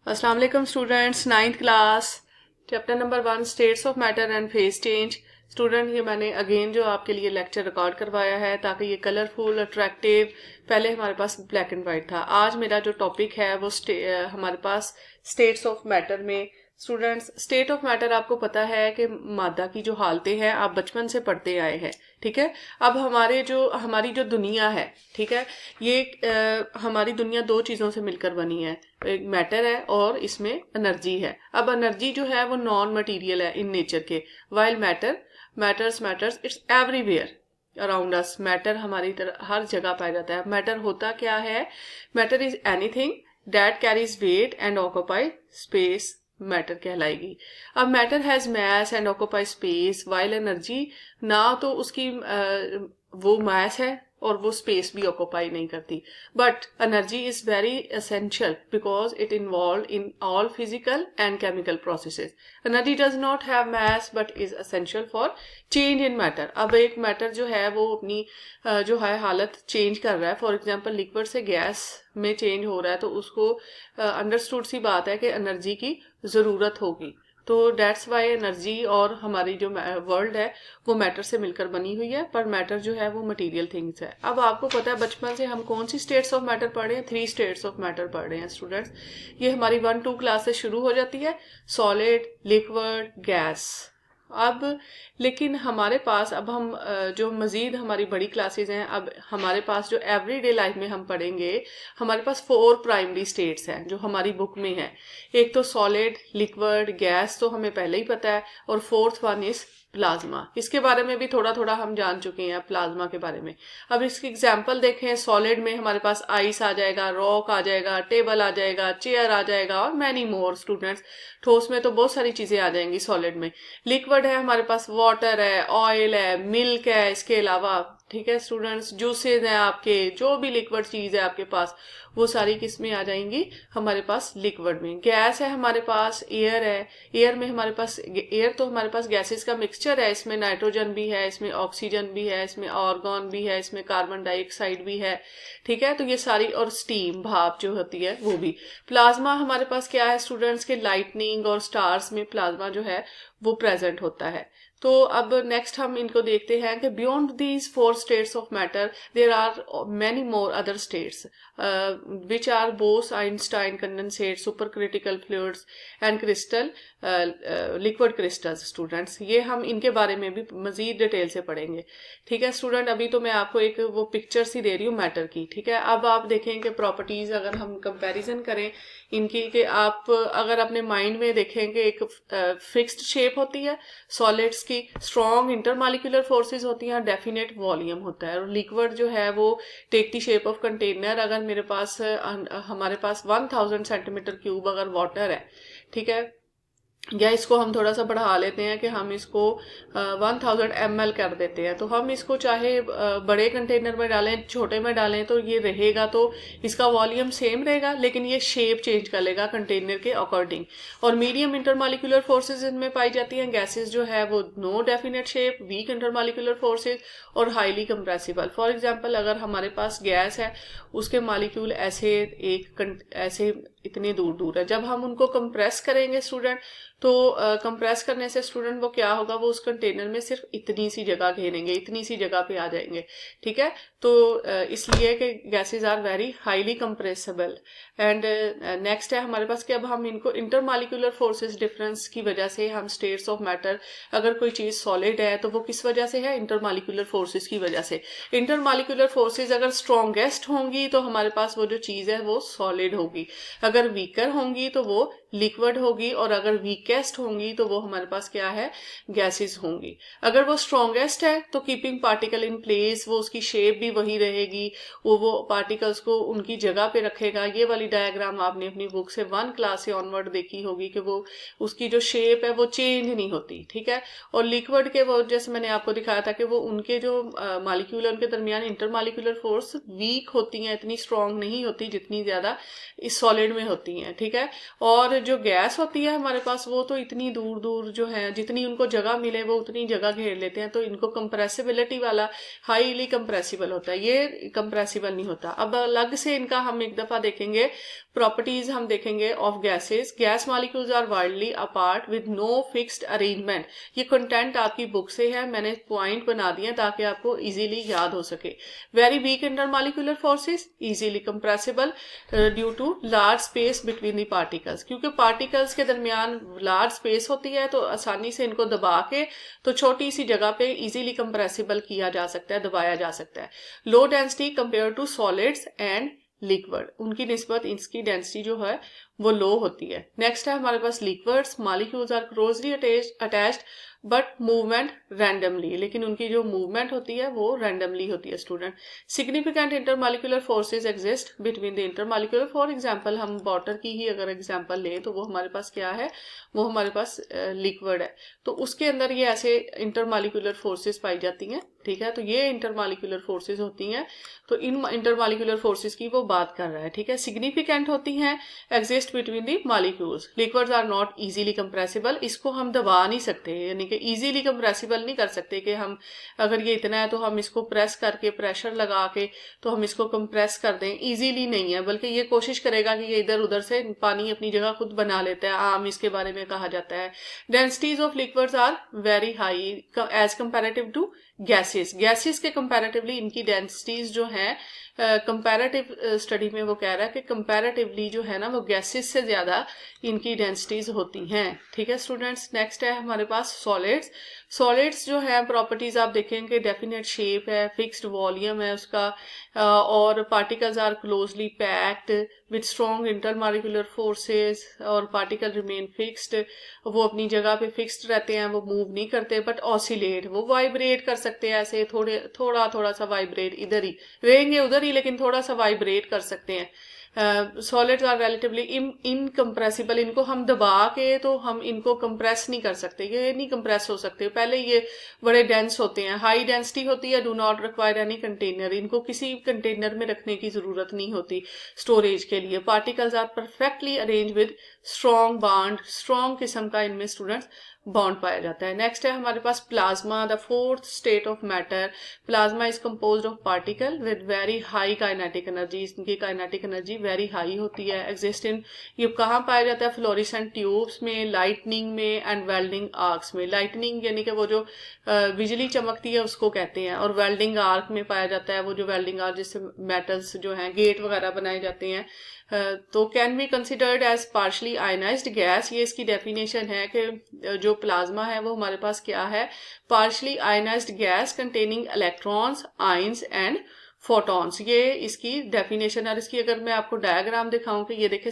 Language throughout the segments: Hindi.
अस्सलाम वालेकुम students, ninth class chapter number 1 states of matter and phase change. Student ये मैंने अगेन जो आपके लिए लेक्चर रिकॉर्ड करवाया है ताकि ये कलरफुल अट्रैक्टिव, पहले हमारे पास ब्लैक एंड वाइट था, आज मेरा जो टॉपिक है वो हमारे पास स्टेट्स ऑफ मैटर में। स्टूडेंट्स, स्टेट ऑफ मैटर आपको पता है कि मादा की जो हालतें हैं आप बचपन से पढ़ते आए हैं, ठीक है। अब हमारी जो दुनिया है, ठीक है, ये हमारी दुनिया दो चीज़ों से मिलकर बनी है, एक मैटर है और इसमें एनर्जी है। अब एनर्जी जो है वो नॉन मटेरियल है इन नेचर के, while matters it's everywhere around us. Matter हमारी तरह हर जगह पाया जाता है। मैटर होता क्या है? Matter is anything that carries weight and occupy space, matter कहलाएगी। अब matter has mass and occupy space, while energy ना तो उसकी वो मैस है और वो स्पेस भी ऑक्यूपाई नहीं करती। But energy is very essential because it involve in all physical and chemical processes. Energy does not have mass but is essential for change in matter. अब एक मैटर जो है वो अपनी जो है हालत चेंज कर रहा है, फॉर एग्जांपल लिक्विड से गैस में चेंज हो रहा है, तो उसको अंडरस्टूड सी बात है कि एनर्जी की ज़रूरत होगी। तो डेट्स वाई एनर्जी और हमारी जो वर्ल्ड है वो मैटर से मिलकर बनी हुई है, पर मैटर जो है वो मटेरियल थिंग्स है। अब आपको पता है बचपन से हम कौन सी स्टेट्स ऑफ मैटर पढ़ रहे हैं? 3 स्टेट्स ऑफ मैटर पढ़ रहे हैं स्टूडेंट्स। ये हमारी 1-2 क्लास से शुरू हो जाती है, सॉलिड, लिक्विड, गैस। अब लेकिन हमारे पास अब हम जो मज़ीद हमारी बड़ी क्लासेस हैं, अब हमारे पास जो एवरीडे लाइफ में हम पढ़ेंगे, हमारे पास 4 प्राइमरी स्टेट्स हैं जो हमारी बुक में है। एक तो सॉलिड, लिक्विड, गैस तो हमें पहले ही पता है, और फोर्थ वन इज प्लाज्मा। इसके बारे में भी थोड़ा थोड़ा हम जान चुके हैं प्लाज्मा के बारे में। अब इसकी एग्जांपल देखें, सॉलिड में हमारे पास आइस आ जाएगा, रॉक आ जाएगा, टेबल आ जाएगा, चेयर आ जाएगा और मैनी मोर स्टूडेंट्स। ठोस में तो बहुत सारी चीजें आ जाएंगी सॉलिड में। लिक्विड है हमारे पास, वाटर है, ऑयल है, मिल्क है, इसके अलावा, ठीक है स्टूडेंट्स, जूसेज हैं आपके, जो भी लिक्विड चीज है आपके पास वो सारी किस में आ जाएंगी? हमारे पास लिक्विड में। गैस है हमारे पास, एयर है, एयर में हमारे पास, एयर तो हमारे पास गैसेस का मिक्सचर है, इसमें नाइट्रोजन भी है, इसमें ऑक्सीजन भी है, इसमें आर्गन भी है, इसमें कार्बन डाइऑक्साइड भी है, ठीक है। तो ये सारी, और स्टीम, भाप जो होती है वो भी। प्लाज्मा हमारे पास क्या है स्टूडेंट्स के? लाइटनिंग और स्टार्स में प्लाज्मा जो है वो प्रेजेंट होता है। तो अब नेक्स्ट हम इनको देखते हैं कि beyond these 4 states of matter there are many more other states which are Bose-Einstein condensate, supercritical fluids and crystal liquid crystals students. ये हम इनके बारे में भी मजीद डिटेल से पढ़ेंगे, ठीक है स्टूडेंट। अभी तो मैं आपको एक वो पिक्चर सी दे रही हूँ मैटर की, ठीक है। अब आप देखें कि प्रॉपर्टीज अगर हम कंपैरिजन करें इनकी, कि आप अगर अपने माइंड में देखें कि एक फिक्स्ड शेप होती है सॉलिड्स की, स्ट्रॉन्ग इंटरमॉलिक्यूलर फोर्सेस होती हैं, डेफिनेट वॉल्यूम होता है, और लिक्विड जो है वो take the shape of container. अगर मेरे पास हमारे पास 1000 सेंटीमीटर क्यूब अगर वाटर है, ठीक है, या इसको हम थोड़ा सा बढ़ा लेते हैं कि हम इसको 1000 ml कर देते हैं, तो हम इसको चाहे बड़े कंटेनर में डालें, छोटे में डालें, तो ये रहेगा, तो इसका वॉल्यूम सेम रहेगा, लेकिन ये शेप चेंज कर लेगा कंटेनर के अकॉर्डिंग। और मीडियम इंटरमॉलिक्यूलर फोर्सेज इनमें पाई जाती हैं। गैसेस जो है वो no definite shape, weak intermolecular forces और हाईली कंप्रेसिबल। फॉर एग्जांपल अगर हमारे पास गैस है, उसके मॉलिक्यूल ऐसे इतने दूर दूर है, जब हम उनको कंप्रेस करेंगे स्टूडेंट, तो कंप्रेस करने से स्टूडेंट वो क्या होगा, वो उस कंटेनर में सिर्फ इतनी सी जगह घेरेंगे, इतनी सी जगह पे आ जाएंगे, ठीक है। तो इसलिए कि gases are very highly compressible. And next है हमारे पास कि अब हम इनको इंटरमॉलिक्यूलर फोर्सेस डिफरेंस की वजह से हम स्टेट्स ऑफ मैटर, अगर कोई चीज सॉलिड है तो वो किस वजह से है? इंटरमॉलिक्यूलर फोर्सेस की वजह से। इंटरमॉलिक्यूलर फोर्सेस अगर स्ट्रॉन्गेस्ट होंगी तो हमारे पास वो जो चीज है वो सॉलिड होगी, अगर वीकर होंगी तो वो लिक्विड होगी, और अगर वीकेस्ट होंगी तो वो हमारे पास क्या है? गैसेस होंगी। अगर वो स्ट्रॉन्गेस्ट है तो कीपिंग पार्टिकल इन प्लेस, वो उसकी शेप भी वही रहेगी, वो पार्टिकल्स को उनकी जगह पे रखेगा। ये वाली डायग्राम आपने अपनी बुक से 1 क्लास से ऑनवर्ड देखी होगी कि वो उसकी जो शेप है वो चेंज नहीं होती, ठीक है। और लिक्विड के वो जैसे मैंने आपको दिखाया था कि वो उनके जो मॉलिक्यूल उनके दरमियान इंटरमॉलिक्यूलर फोर्स वीक होती हैं, इतनी स्ट्रॉन्ग नहीं होती जितनी ज्यादा इस सॉलिड में होती हैं, ठीक है। और जो गैस होती है हमारे पास वो तो इतनी दूर दूर जो है जितनी उनको जगह मिले वो उतनी जगह घेर लेते हैं, तो इनको कंप्रेसिबिलिटी वाला हाईली कंप्रेसिबल होता है, ये कंप्रेसिबल नहीं होता। अब अलग से इनका हम एक दफा देखेंगे प्रॉपर्टीज, हम देखेंगे of gases. Gas molecules are widely apart with no fixed arrangement. ये कंटेंट आपकी बुक से है, मैंने पॉइंट बना दिए ताकि आपको इजीली याद हो सके। Very weak intermolecular forces, easily compressible due to large space between the particles, क्योंकि पार्टिकल्स के दरमियान लार्ज स्पेस होती है तो आसानी से इनको दबा के तो छोटी सी जगह पे इजीली कंप्रेसिबल किया जा सकता है, दबाया जा सकता है। Low density compare to solids and liquid, उनकी निस्बत इसकी डेंसिटी जो है वो लो होती है। नेक्स्ट है हमारे पास liquids, molecules are closely attached but movement randomly, लेकिन उनकी जो मूवमेंट होती है वो रैंडमली होती है student. Significant intermolecular forces exist between the intermolecular, for example हम वाटर की ही अगर एग्जांपल लें तो वो हमारे पास क्या है, वो हमारे पास लिक्विड है, तो उसके अंदर ये ऐसे इंटरमॉलिक्यूलर फोर्सेस पाई जाती हैं, ठीक है। तो ये इंटरमॉलिक्यूलर फोर्सेस होती हैं, तो इन इंटरमॉलिक्यूलर फोर्सेस की वो बात कर रहा है, ठीक है। सिग्निफिकेंट होती हैं, exist between the molecules. Liquids are not easily compressible, इसको हम दबा नहीं सकते, यानी कि इजीली कंप्रेसिबल नहीं कर सकते कि हम अगर ये इतना है तो हम इसको प्रेस करके प्रेशर लगा के तो हम इसको कंप्रेस कर दें, इजीली नहीं है, बल्कि ये कोशिश करेगा कि ये इधर उधर से पानी अपनी जगह खुद बना लेता है, आम इसके बारे में कहा जाता है। Densities of liquids are very high as comparative to gases. Gases के कंपैरेटिवली इनकी डेंसिटीज जो हैं कंपैरेटिव स्टडी में वो कह रहा है कि कंपैरेटिवली जो है ना वो गैसेस से ज्यादा इनकी डेंसिटीज होती हैं, ठीक है स्टूडेंट्स। नेक्स्ट है हमारे पास सॉलिड्स। सॉलिड्स जो है प्रॉपर्टीज आप देखेंगे डेफिनेट शेप है, फिक्स्ड वॉल्यूम है उसका, और particles are closely packed with strong intermolecular forces, और पार्टिकल रिमेन फिक्स्ड, वो अपनी जगह पे फिक्स्ड रहते हैं, वो मूव नहीं करते बट ऑसिलेट, वो वाइब्रेट कर सकते हैं ऐसे थोड़ा सा वाइब्रेट, इधर ही रहेंगे उधर ही लेकिन थोड़ा सा वाइब्रेट कर सकते हैं। सॉलिड्स आर रिलेटिवली इनकम्प्रेसिबल, इनको हम दबा के तो हम इनको कंप्रेस नहीं कर सकते, ये नहीं कंप्रेस हो सकते, पहले ये बड़े डेंस होते हैं, हाई डेंसिटी होती है, do not require any container, इनको किसी कंटेनर में रखने की जरूरत नहीं होती स्टोरेज के लिए। Particles are perfectly arrange with strong bond, strong किस्म का इनमें स्टूडेंट्स बॉन्ड पाया जाता है। नेक्स्ट है हमारे पास plasma, the fourth state of matter. Plasma is composed of particle with very high kinetic energy, इनकी काइनेटिक एनर्जी वेरी हाई होती है। एग्जिस्ट इन, ये कहाँ पाया जाता है, फ्लोरिसेंट ट्यूब्स में, लाइटनिंग में एंड वेल्डिंग आर्क्स में। लाइटनिंग यानी कि वो जो बिजली चमकती है उसको कहते हैं, और वेल्डिंग आर्क में पाया जाता है वो जो वेल्डिंग आर्क जिससे मेटल्स जो हैं गेट वगैरह बनाए जाते हैं। तो can be considered as partially ionized gas, ये इसकी डेफिनेशन है कि जो प्लाज्मा है वो हमारे पास क्या है, partially ionized gas containing electrons, ions and photons, ये इसकी डेफिनेशन है। और इसकी अगर मैं आपको डायग्राम दिखाऊं कि ये देखे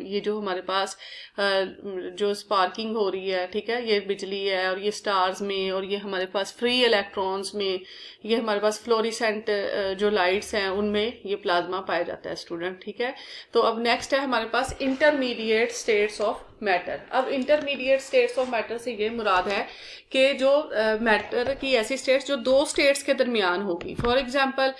ये जो हमारे पास जो स्पार्किंग हो रही है, ठीक है, ये बिजली है, और ये स्टार्स में, और ये हमारे पास फ्री इलेक्ट्रॉन्स में, ये हमारे पास फ्लोरिसेंट जो लाइट्स हैं उनमें ये प्लाज्मा पाया जाता है स्टूडेंट, ठीक है। तो अब नेक्स्ट है हमारे पास इंटरमीडिएट स्टेट्स ऑफ मैटर। अब इंटरमीडिएट स्टेट्स ऑफ मैटर से ये मुराद है कि जो मैटर की ऐसी स्टेट्स जो दो स्टेट्स के दरमियान होगी। फॉर एग्जांपल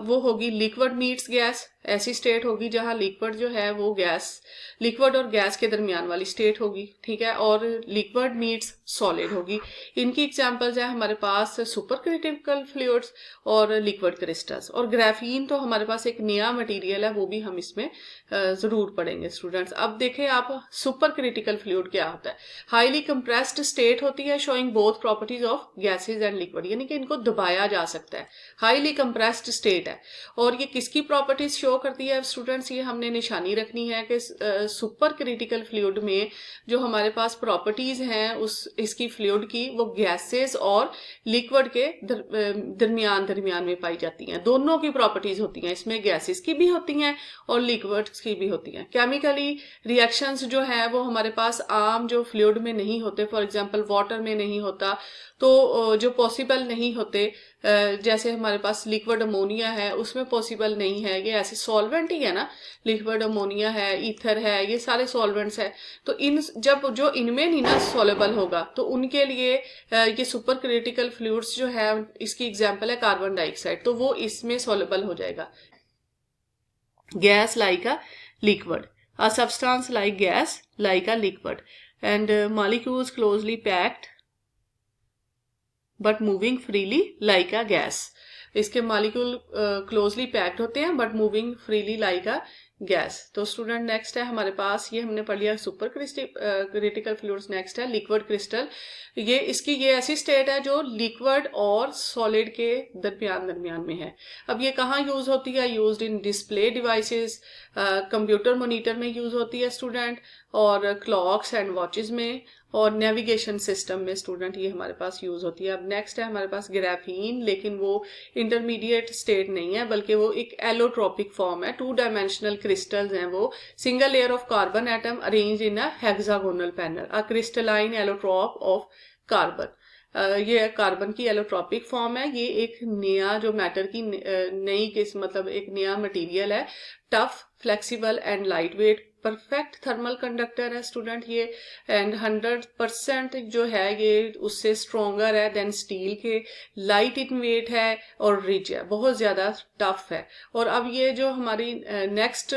वो होगी लिक्विड मीट्स गैस, ऐसी स्टेट होगी जहां लिक्विड जो है वो गैस, लिक्विड और गैस के दरमियान वाली स्टेट होगी, ठीक है, और लिक्विड मीट्स सॉलिड होगी। इनकी एग्जांपल्स है हमारे पास सुपर क्रिटिकल फ्लूइड्स और लिक्विड क्रिस्टल्स। और ग्राफीन तो हमारे पास एक नया मटेरियल है, वो भी हम इसमें जरूर पढ़ेंगे स्टूडेंट्स। अब देखें आप सुपर क्रिटिकल फ्लूइड क्या होता है। हाईली कंप्रेस्ड स्टेट होती है showing both properties of gases and liquid, यानी कि इनको दबाया जा सकता है, हाईली कंप्रेस्ड स्टेट है। और ये किसकी प्रॉपर्टीज शो करती है स्टूडेंट्स, ये हमने निशानी रखनी है कि सुपर क्रिटिकल फ्लूइड में जो हमारे पास प्रॉपर्टीज हैं इसकी फ्लूइड की, वो गैसेस और लिक्विड के दरमियान में पाई जाती हैं। दोनों की प्रॉपर्टीज होती हैं, इसमें गैसेस की भी होती हैं और लिक्विड्स की भी होती हैं। केमिकली रिएक्शंस जो है वो हमारे पास आम जो फ्लूइड में नहीं होते, फॉर एग्जांपल वाटर में नहीं होता, तो जो पॉसिबल नहीं होते, जैसे हमारे पास लिक्विड अमोनिया है उसमें पॉसिबल नहीं है, ये ऐसे सॉल्वेंट ही है ना, लिक्विड अमोनिया है, ईथर है, ये सारे सॉल्वेंट्स है। तो इन जब जो इनमें नहीं ना सॉल्युबल होगा तो उनके लिए ये सुपर क्रिटिकल फ्लूइड्स जो है, इसकी एग्जांपल है कार्बन डाइऑक्साइड, तो वो इसमें सॉल्युबल हो जाएगा, gas like a liquid. A substance like gas, like a liquid, and molecules closely packed but moving freely like a gas. इसके मॉलिक्यूल क्लोजली पैक्ड होते हैं but moving freely like a gas. तो स्टूडेंट नेक्स्ट है हमारे पास, ये हमने पढ़ लिया सुपर क्रिटिकल फ्लूइड्स. नेक्स्ट है लिक्विड क्रिस्टल. ये ऐसी स्टेट है जो लिक्विड और सॉलिड के दरमियान में है. अब ये कहाँ यूज होती है? Used in display devices, computer monitor में यूज होती है स्टूडेंट, और क्लॉक्स एंड वॉचेस में, और नेविगेशन सिस्टम में स्टूडेंट ये हमारे पास यूज होती है. अब नेक्स्ट है हमारे पास ग्राफीन, लेकिन वो इंटरमीडिएट स्टेट नहीं है बल्कि वो एक एलोट्रोपिक फॉर्म है. 2 डायमेंशनल क्रिस्टल्स हैं वो. Single layer of carbon atom arrange in a hexagonal panel, a crystalline allotrope of carbon. ये कार्बन की एलोट्रोपिक फॉर्म है. ये एक नया जो मैटर की नई किस्म, मतलब एक नया मटेरियल है. Tough, flexible and light weight, perfect thermal conductor है स्टूडेंट ये. एंड 100% जो है ये उससे स्ट्रोंगर है देन स्टील के. लाइट इन वेट है और रिच है, बहुत ज्यादा टफ है. और अब ये जो हमारी नेक्स्ट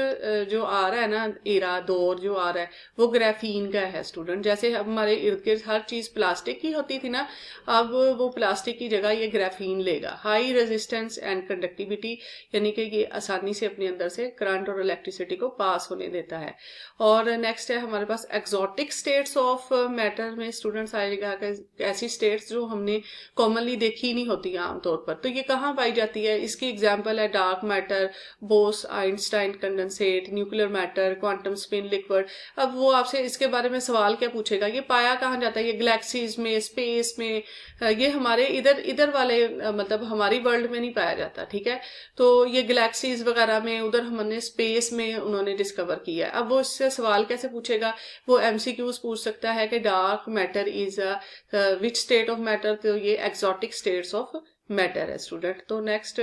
जो आ रहा है ना एरा, दौर जो आ रहा है, वो ग्राफीन का है स्टूडेंट. जैसे हमारे इर्द गिर्द हर चीज प्लास्टिक की होती थी ना, अब वो प्लास्टिक की जगह ये ग्राफीन लेगा. हाई रेजिस्टेंस एंड कंडक्टिविटी, यानी कि ये आसानी से अपने अंदर से करंट और इलेक्ट्रिसिटी को पास होने देता है. और नेक्स्ट है हमारे पास एक्सोटिक स्टेट्स ऑफ मैटर में स्टूडेंट्स आएगा, ऐसी स्टेट्स जो हमने कॉमनली देखी नहीं होती आमतौर पर. तो ये कहाँ पाई जाती है? इसकी एग्जांपल है dark matter, Bose Einstein condensate, nuclear matter, quantum spin liquid. अब वो आपसे इसके बारे में सवाल क्या पूछेगा, ये पाया कहाँ जाता है? ये गैलेक्सीज में, स्पेस में, ये हमारे इधर वाले मतलब हमारी वर्ल्ड में नहीं पाया जाता. ठीक है, तो ये गैलेक्सीज वगैरह में, उधर हमने स्पेस में उन्होंने डिस्कवर किया है. अब वो इससे सवाल कैसे पूछेगा? वो एमसीक्यूज पूछ सकता है कि dark matter is which state of matter. तो ये एक्सोटिक स्टेट्स ऑफ मैटर है स्टूडेंट. तो next,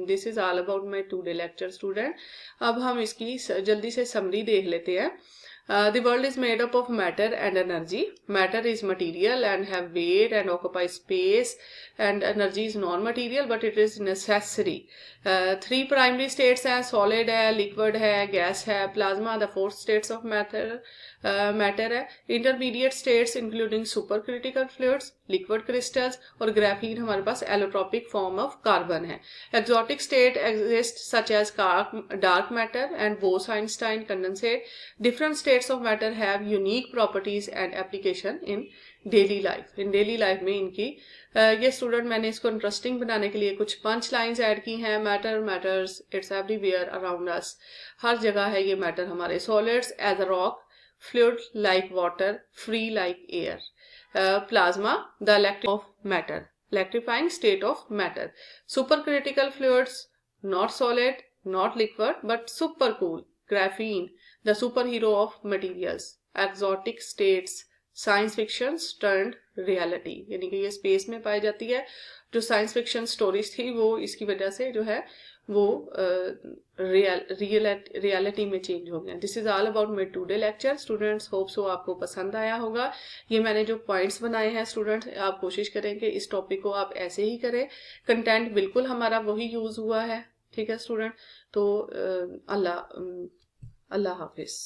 this is all about my today lecture student. अब हम इसकी जल्दी से समरी देख लेते हैं. The world is made up of matter and energy. Matter is material and have weight and occupies space, and energy is non-material but it is necessary. 3 primary states हैं, solid है, liquid है, gas है, plasma. The 4 states of matter है. Intermediate states including supercritical fluids, liquid crystals, और graphene हमारे पास allotropic form of carbon है. Exotic state exist such as dark matter and Bose-Einstein condensate. Different states of matter have unique properties and application in daily life. In daily life में इनकी ये स्टूडेंट मैंने इसको इंटरेस्टिंग बनाने के लिए कुछ 5 लाइंस ऐड की हैं. Matter matters, it's everywhere around us. हर जगह है ये मैटर हमारे. Solids as a rock, fluid like water, free like air. Plasma the electric of matter, electrifying state of matter. Supercritical fluids, not solid, not liquid, but supercool. Graphene, the superhero of materials. Exotic states, science fiction turned reality, यानी कि ये स्पेस में पाई जाती है. जो साइंस फिक्शन स्टोरीज थी वो इसकी वजह से जो है वो रियलिटी में चेंज हो गया. This is all about my today lecture students. Hope so आपको पसंद आया होगा. ये मैंने जो पॉइंट्स बनाए हैं स्टूडेंट्स, आप कोशिश करें कि इस टॉपिक को आप ऐसे ही करें. कंटेंट बिल्कुल हमारा वही यूज हुआ है. ठीक है स्टूडेंट. तो अल्लाह हाफिज.